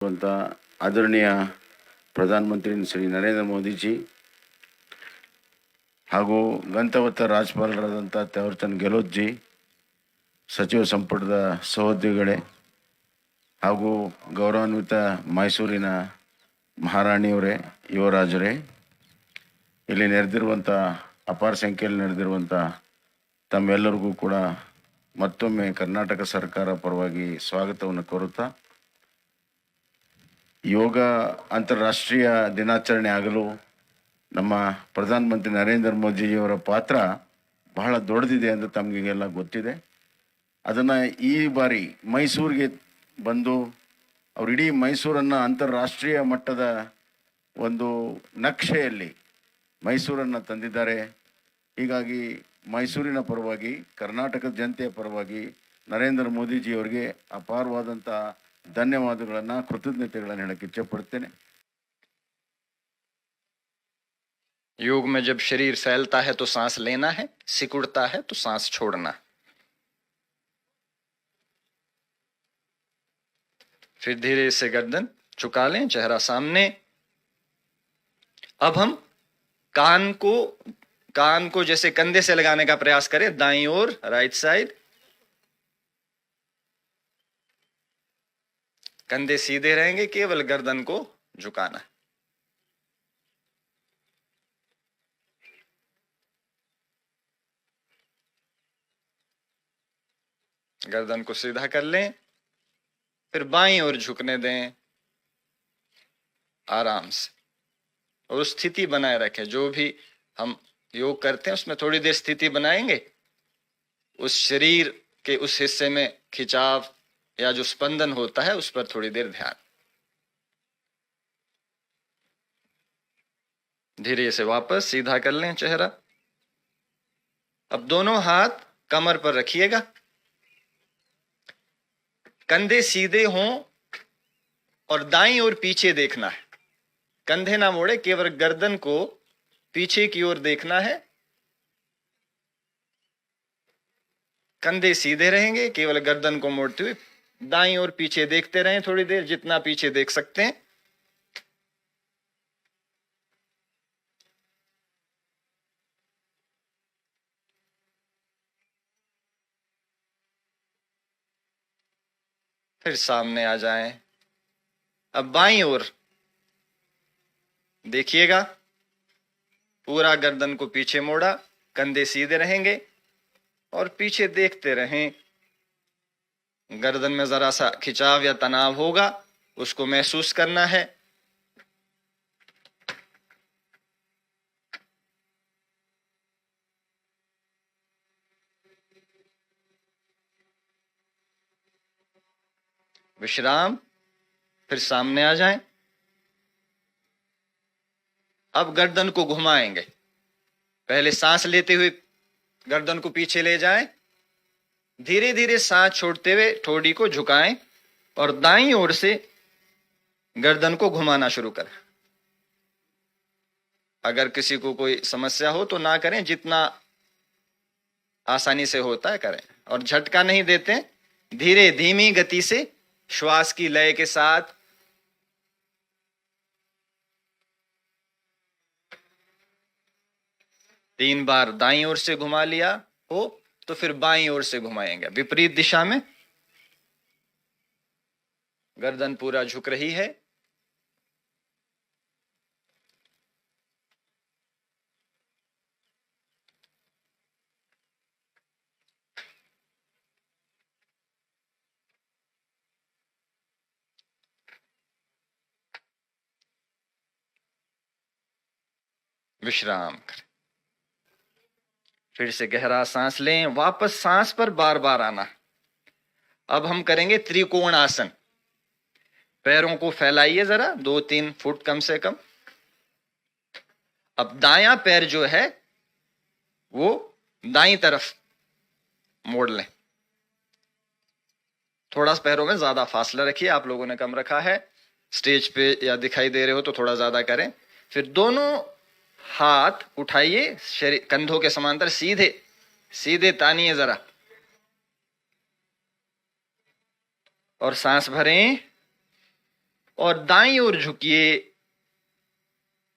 आदरणीय प्रधानमंत्री श्री नरेंद्र मोदी जी ಹಾಗೂ ಗಂತವತ್ತ ರಾಜ್ಯಪಾಲರಾದಂಥ ಥಾವರ್ಚಂದ್ ಗೆಹ್ಲೋಟ್ ಜಿ, ಸಚಿವ ಸಂಪುಟದ ಸಹೋದ್ಯೋಗಿಗಳೇ ಹಾಗೂ ಗೌರವಾನ್ವಿತ ಮೈಸೂರಿನ ಮಹಾರಾಣಿಯವರೇ, ಯುವರಾಜರೇ, ಇಲ್ಲಿ ನೆರೆದಿರುವಂಥ ಅಪಾರ ಸಂಖ್ಯೆಯಲ್ಲಿ ನೆರೆದಿರುವಂಥ ತಮ್ಮೆಲ್ಲರಿಗೂ ಕೂಡ ಮತ್ತೊಮ್ಮೆ ಕರ್ನಾಟಕ ಸರ್ಕಾರ ಪರವಾಗಿ ಸ್ವಾಗತವನ್ನು ಕೋರುತ್ತಾ, ಯೋಗ ಅಂತಾರಾಷ್ಟ್ರೀಯ ದಿನಾಚರಣೆ ಆಗಲು ನಮ್ಮ ಪ್ರಧಾನಮಂತ್ರಿ ನರೇಂದ್ರ ಮೋದಿಜಿಯವರ ಪಾತ್ರ ಬಹಳ ದೊಡ್ಡದಿದೆ ಅಂತ ತಮಗೆಲ್ಲ ಗೊತ್ತಿದೆ. ಅದನ್ನು ಈ ಬಾರಿ ಮೈಸೂರಿಗೆ ಬಂದು ಅವರು ಇಡೀ ಮೈಸೂರನ್ನು ಅಂತಾರಾಷ್ಟ್ರೀಯ ಮಟ್ಟದ ಒಂದು ನಕ್ಷೆಯಲ್ಲಿ ಮೈಸೂರನ್ನು ತಂದಿದ್ದಾರೆ. ಹೀಗಾಗಿ ಮೈಸೂರಿನ ಪರವಾಗಿ, ಕರ್ನಾಟಕದ ಜನತೆಯ ಪರವಾಗಿ ನರೇಂದ್ರ ಮೋದಿಜಿಯವರಿಗೆ ಅಪಾರವಾದಂಥ ಧನ್ಯವಾದಗಳನ್ನು, ಕೃತಜ್ಞತೆಗಳನ್ನು ಹೇಳಕ್ಕೆ ಇಚ್ಛೆಪಡ್ತೇನೆ. योग में जब शरीर फैलता है तो सांस लेना है, सिकुड़ता है तो सांस छोड़ना. फिर धीरे से गर्दन झुका लें, चेहरा सामने. अब हम कान को जैसे कंधे से लगाने का प्रयास करें, दाईं ओर, राइट साइड. कंधे सीधे रहेंगे, केवल गर्दन को झुकाना. गर्दन को सीधा कर लें, फिर बाईं ओर झुकने दें आराम से, और स्थिति बनाए रखें. जो भी हम योग करते हैं उसमें थोड़ी देर स्थिति बनाएंगे. उस शरीर के उस हिस्से में खिंचाव या जो स्पंदन होता है उस पर थोड़ी देर ध्यान. धीरे से वापस सीधा कर लें चेहरा. अब दोनों हाथ कमर पर रखिएगा, कंधे सीधे हों और दाईं ओर पीछे देखना है. कंधे ना मोड़े, केवल गर्दन को पीछे की ओर देखना है. कंधे सीधे रहेंगे, केवल गर्दन को मोड़ते हुए दाईं ओर पीछे देखते रहें थोड़ी देर, जितना पीछे देख सकते हैं. फिर सामने आ जाएं. अब बाईं ओर देखिएगा, पूरा गर्दन को पीछे मोड़ा, कंधे सीधे रहेंगे और पीछे देखते रहें. गर्दन में जरा सा खिंचाव या तनाव होगा, उसको महसूस करना है. विश्राम. फिर सामने आ जाएं. अब गर्दन को घुमाएंगे. पहले सांस लेते हुए गर्दन को पीछे ले जाएं, धीरे धीरे सांस छोड़ते हुए ठोड़ी को झुकाएं और दाईं ओर से गर्दन को घुमाना शुरू करें. अगर किसी को कोई समस्या हो तो ना करें, जितना आसानी से होता है करें. और झटका नहीं देते, धीरे धीमी गति से श्वास की लय के साथ. तीन बार दाईं ओर से घुमा लिया हो तो फिर बाईं ओर से घुमाएंगे, विपरीत दिशा में. गर्दन पूरा झुक रही है. विश्राम करें. फिर से गहरा सांस लें, वापस सांस पर बार बार आना. अब हम करेंगे त्रिकोण आसन. पैरों को फैलाइए जरा 2-3 फुट कम से कम. अब दायां पैर जो है वो दाईं तरफ मोड़ लें. थोड़ा पैरों में ज्यादा फासला रखिए, आप लोगों ने कम रखा है. स्टेज पे या दिखाई दे रहे हो तो थोड़ा ज्यादा करें. फिर दोनों हाथ उठाइए, शरीर कंधों के समांतर सीधे सीधे तानिए जरा, और सांस भरें और दाईं ओर झुकिए।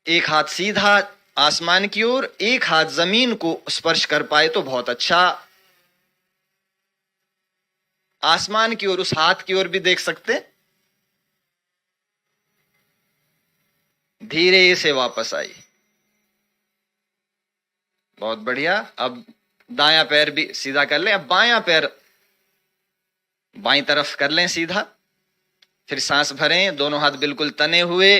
एक हाथ सीधा आसमान की ओर, एक हाथ जमीन को स्पर्श कर पाए तो बहुत अच्छा। आसमान की ओर, उस हाथ की ओर भी देख सकते। धीरे से वापस आइए। बहुत बढ़िया। अब दायां पैर भी सीधा कर लें। अब बायां पैर बाईं तरफ कर लें सीधा। फिर सांस भरें, दोनों हाथ बिल्कुल तने हुए।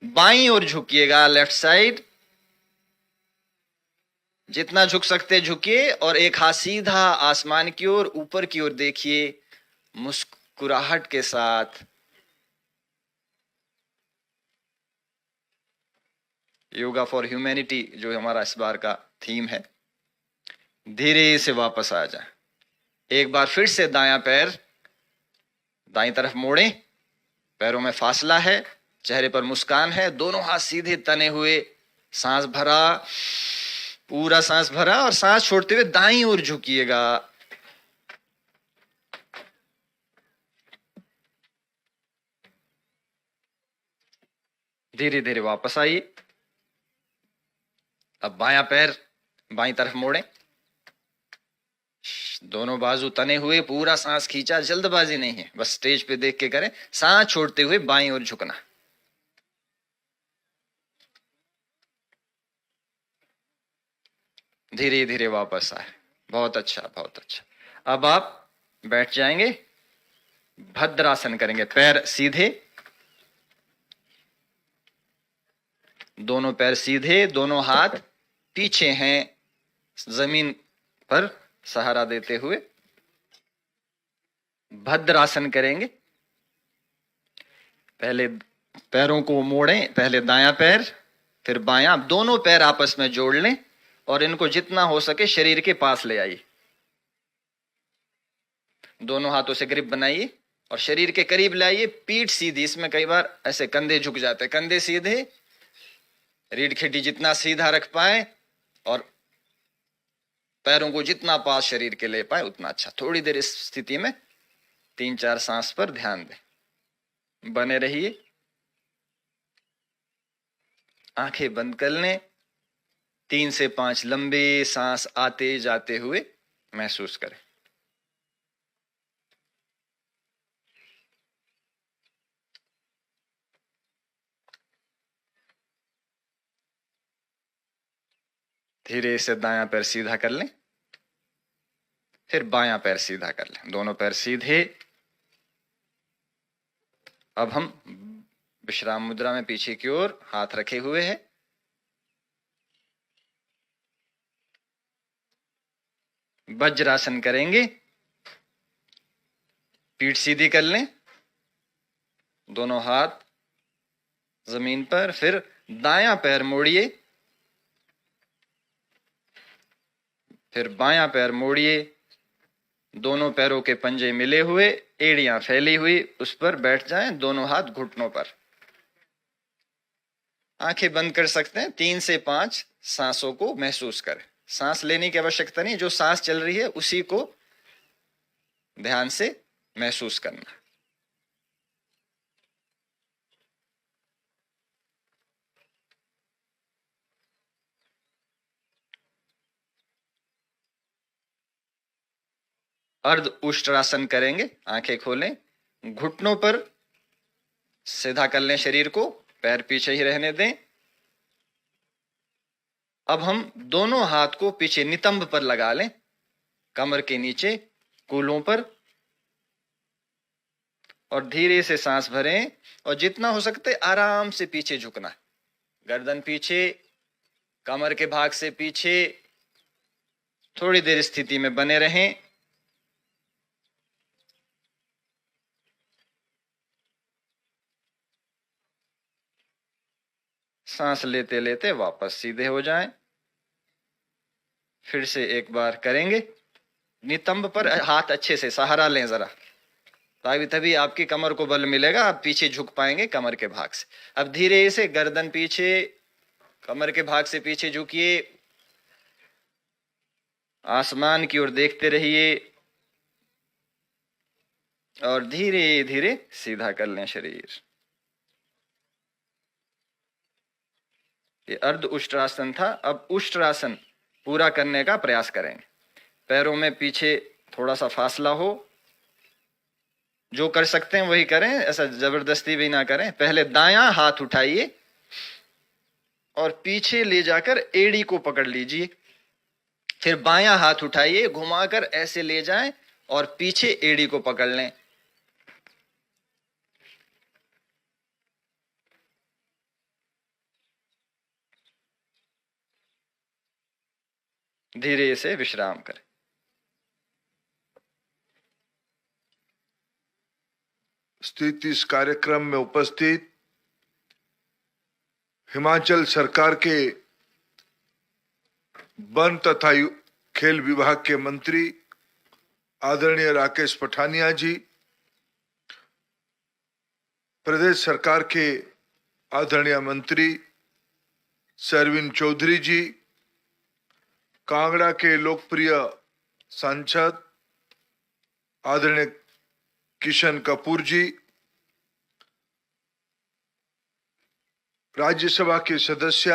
बाईं ओर झुकिएगा, लेफ्ट साइड। जितना झुक सकते झुकिए और एक हाथ सीधा आसमान की ओर, ऊपर की ओर देखिए मुस्कुराहट के साथ। योगा फॉर ह्यूमैनिटी जो हमारा इस बार का थीम है। धीरे से वापस आ जाए। एक बार फिर से दायां पैर दाईं तरफ मोड़ें। पैरों में फासला है, चेहरे पर मुस्कान है, दोनों हाथ सीधे तने हुए। सांस भरा, पूरा सांस भरा और सांस छोड़ते हुए दाईं ओर झुकिएगा। धीरे धीरे वापस आइए। अब बायां पैर बाईं तरफ मोड़ें। दोनों बाजू तने हुए, पूरा सांस खींचा, जल्दबाजी नहीं है, बस स्टेज पे देख के करें। सांस छोड़ते हुए बाईं ओर झुकना। धीरे धीरे वापस आए। बहुत अच्छा, बहुत अच्छा। अब आप बैठ जाएंगे, भद्रासन करेंगे। पैर सीधे, दोनों पैर सीधे, दोनों हाथ पीछे हैं जमीन पर सहारा देते हुए। भद्रासन करेंगे। पहले पैरों को मोड़ें, पहले दायां पैर फिर बायां। दोनों पैर आपस में जोड़ लें और इनको जितना हो सके शरीर के पास ले आइए। दोनों हाथों से ग्रिप बनाइए और शरीर के करीब लाइए। पीठ सीधी, इसमें कई बार ऐसे कंधे झुक जाते हैं। कंधे सीधे, रीढ़ खिड्डी जितना सीधा रख पाए और पैरों को जितना पास शरीर के ले पाए उतना अच्छा। थोड़ी देर इस स्थिति में 3-4 सांस पर ध्यान दें। बने रहिए। आंखें बंद कर लें। 3 से 5 लंबे सांस आते जाते हुए महसूस करें। धीरे से दायां पैर सीधा कर लें, फिर बायां पैर सीधा कर लें। दोनों पैर सीधे। अब हम विश्राम मुद्रा में पीछे की ओर हाथ रखे हुए हैं। वज्रासन करेंगे। पीठ सीधी कर लें, दोनों हाथ जमीन पर। फिर दायां पैर मोड़िए, फिर बायां पैर मोड़िए। दोनों पैरों के पंजे मिले हुए, एड़ियां फैली हुई, उस पर बैठ जाएं। दोनों हाथ घुटनों पर। आंखें बंद कर सकते हैं। 3 से 5 सांसों को महसूस करें। सांस लेने की आवश्यकता नहीं, जो सांस चल रही है उसी को ध्यान से महसूस करना। अर्ध उष्ट्रासन करेंगे। आंखें खोलें, घुटनों पर सीधा कर लें शरीर को, पैर पीछे ही रहने दें। अब हम दोनों हाथ को पीछे नितंब पर लगा लें, कमर के नीचे, कूल्हों पर, और धीरे से सांस भरें और जितना हो सकते आराम से पीछे झुकना। गर्दन पीछे, कमर के भाग से पीछे। थोड़ी देर स्थिति में बने रहें। सांस लेते लेते वापस सीधे हो जाएं। फिर से एक बार करेंगे। नितंब पर हाथ अच्छे से सहारा लें जरा, तभी आपकी कमर को बल मिलेगा। आप पीछे झुक पाएंगे कमर के भाग से। अब धीरे से गर्दन पीछे, कमर के भाग से पीछे झुकिए। आसमान की ओर देखते रहिए। और धीरे धीरे सीधा कर लें शरीर। ये अर्ध उष्ट्रासन था। अब उष्ट्रासन पूरा करने का प्रयास करेंगे। पैरों में पीछे थोड़ा सा फासला हो, जो कर सकते हैं वही करें, ऐसा जबरदस्ती भी ना करें। पहले दायां हाथ उठाइए और पीछे ले जाकर एड़ी को पकड़ लीजिए। फिर बायां हाथ उठाइए, घुमाकर ऐसे ले जाएं और पीछे एड़ी को पकड़ लें। धीरे से विश्राम करें। स्थित इस कार्यक्रम में उपस्थित हिमाचल सरकार के वन तथा खेल विभाग के मंत्री आदरणीय राकेश पठानिया जी, प्रदेश सरकार के आदरणीय मंत्री सरवीन चौधरी जी, कांगड़ा के लोकप्रिय सांसद आदरणीय किशन कपूर जी, राज्यसभा के सदस्य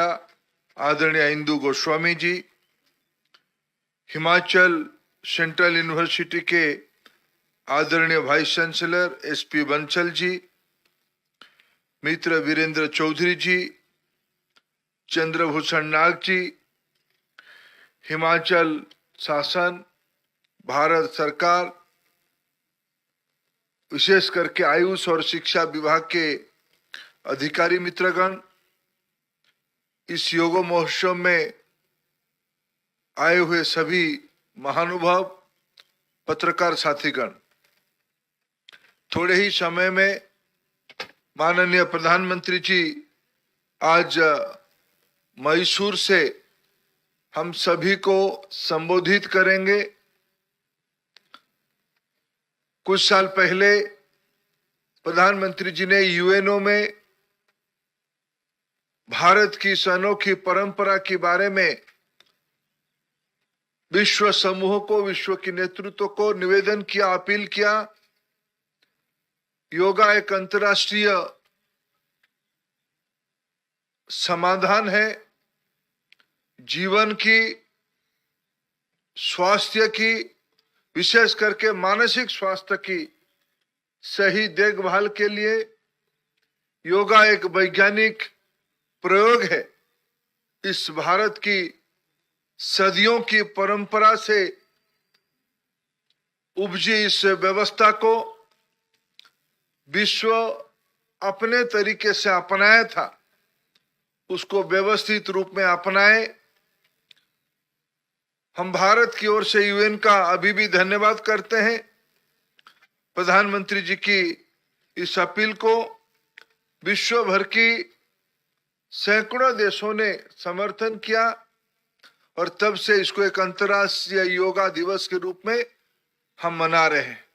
आदरणीय इंदु गोस्वामी जी, हिमाचल सेंट्रल यूनिवर्सिटी के आदरणीय vice chancellor SP Bansal ji, मित्र वीरेंद्र चौधरी जी, चंद्रभूषण नाग जी, हिमाचल शासन, भारत सरकार, विशेष करके आयुष और शिक्षा विभाग के अधिकारी मित्रगण, इस योग महोत्सव में आए हुए सभी महानुभाव, पत्रकार साथीगण, थोड़े ही समय में माननीय प्रधानमंत्री जी आज मैसूर से हम सभी को संबोधित करेंगे। कुछ साल पहले प्रधानमंत्री जी ने यूएनओ में भारत की इस अनोखी परंपरा के बारे में विश्व समूह को, विश्व के नेतृत्व को निवेदन किया, अपील किया। योगा एक अंतर्राष्ट्रीय समाधान है, जीवन की, स्वास्थ्य की, विशेष करके मानसिक स्वास्थ्य की सही देखभाल के लिए योगा एक वैज्ञानिक प्रयोग है। इस भारत की सदियों की परंपरा से उपजी इस व्यवस्था को विश्व अपने तरीके से अपनाया था, उसको व्यवस्थित रूप में अपनाए। हम भारत की ओर से यूएन का अभी भी धन्यवाद करते हैं। प्रधानमंत्री जी की इस अपील को विश्व भर की सैकड़ों देशों ने समर्थन किया और तब से इसको एक अंतर्राष्ट्रीय योगा दिवस के रूप में हम मना रहे हैं।